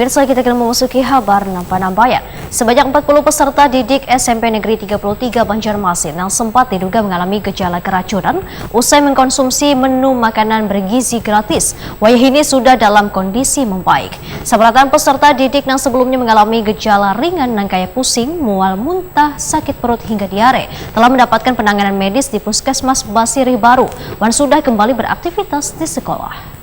Pemirsa, kita akan memasuki kabar Nampak-Nampaya. Sebanyak 40 peserta didik SMP Negeri 33 Banjarmasin yang sempat diduga mengalami gejala keracunan usai mengkonsumsi menu makanan bergizi gratis. Wayah ini sudah dalam kondisi membaik. Seberatan peserta didik yang sebelumnya mengalami gejala ringan yang kayak pusing, mual, muntah, sakit perut hingga diare telah mendapatkan penanganan medis di Puskesmas Basiri Baru dan sudah kembali beraktivitas di sekolah.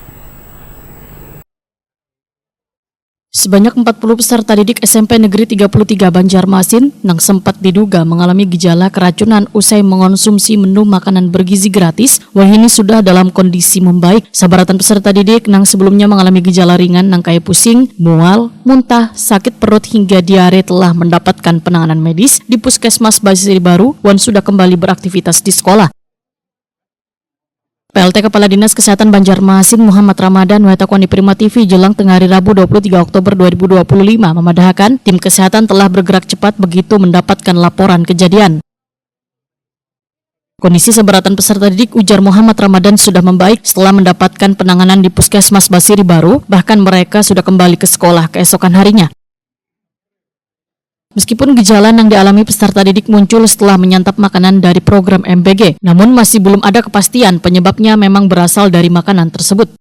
Sebanyak 40 peserta didik SMP Negeri 33 Banjarmasin yang sempat diduga mengalami gejala keracunan usai mengonsumsi menu makanan bergizi gratis, wahini sudah dalam kondisi membaik. Sabaratan peserta didik yang sebelumnya mengalami gejala ringan yang kayak pusing, mual, muntah, sakit perut hingga diare telah mendapatkan penanganan medis di Puskesmas Basiri Baru dan sudah kembali beraktivitas di sekolah. PLT Kepala Dinas Kesehatan Banjarmasin Muhammad Ramadan wetakan di Prima TV jelang tengah hari Rabu 23 Oktober 2025 memadahkan tim kesehatan telah bergerak cepat begitu mendapatkan laporan kejadian. Kondisi seberatan peserta didik ujar Muhammad Ramadan sudah membaik setelah mendapatkan penanganan di Puskesmas Basiri Baru, bahkan mereka sudah kembali ke sekolah keesokan harinya. Meskipun gejala yang dialami peserta didik muncul setelah menyantap makanan dari program MBG, namun masih belum ada kepastian penyebabnya memang berasal dari makanan tersebut.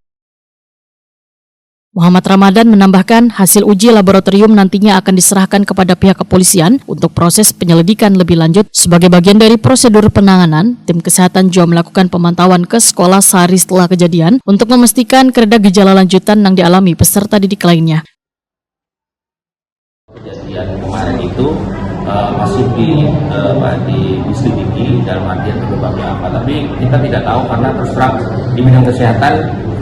Muhammad Ramadan menambahkan hasil uji laboratorium nantinya akan diserahkan kepada pihak kepolisian untuk proses penyelidikan lebih lanjut. Sebagai bagian dari prosedur penanganan, tim kesehatan juga melakukan pemantauan ke sekolah sehari setelah kejadian untuk memastikan kereda gejala lanjutan yang dialami peserta didik lainnya. Kejadian kemarin itu masih diselidiki dalam artian penyebabnya apa, tapi kita tidak tahu karena terus terang di bidang kesehatan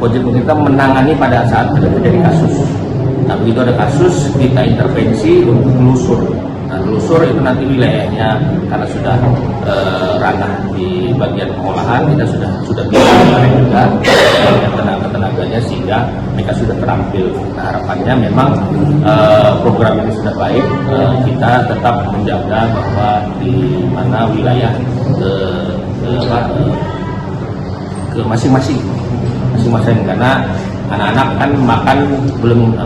wajib kita menangani pada saat terjadi kasus. Nah, begitu ada kasus kita intervensi untuk telusur. Nah, telusur itu nanti wilayahnya karena sudah ranah di bagian pengolahan, kita sudah bilang kemarin juga tenaga-tenaganya sehingga mereka sudah terampil. Nah, harapannya memang program ini sudah baik, kita tetap menjaga bahwa di mana wilayah ke masing-masing karena anak-anak kan makan belum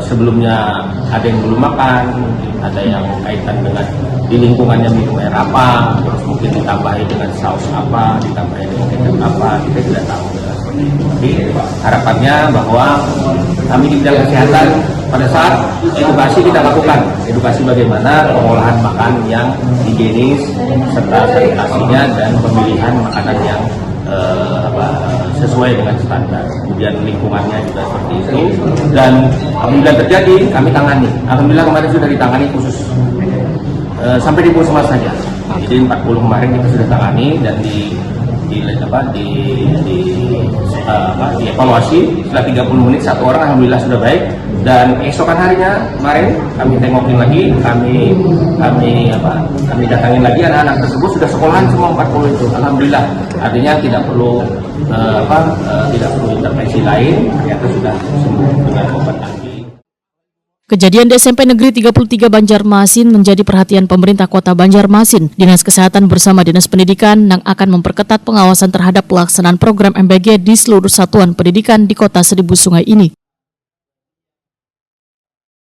sebelumnya ada yang belum makan, ada yang kaitan dengan di lingkungannya minum air apa, terus mungkin ditambahi dengan saus apa, ditambahi dengan kecap apa, kita tidak tahu seperti itu. Tapi harapannya bahwa kami di bidang kesehatan pada saat edukasi kita lakukan edukasi bagaimana pengolahan makan yang higienis serta sanitasinya dan pemilihan makanan yang sesuai dengan standar, kemudian lingkungannya juga seperti itu, dan apabila terjadi kami tangani. Alhamdulillah kemarin sudah ditangani khusus sampai di Puskesmas saja. Jadi 40 kemarin kita sudah tangani dan dievaluasi setelah 30 menit satu orang alhamdulillah sudah baik, dan keesokan harinya kemarin kami tengokin lagi, kami datangin lagi anak-anak tersebut sudah sekolahan semua 40 itu alhamdulillah, artinya tidak perlu intervensi lain, ternyata sudah sembuh dengan obat anti. Kejadian di SMP Negeri 33 Banjarmasin menjadi perhatian pemerintah Kota Banjarmasin. Dinas Kesehatan bersama Dinas Pendidikan yang akan memperketat pengawasan terhadap pelaksanaan program MBG di seluruh satuan pendidikan di Kota Seribu Sungai ini.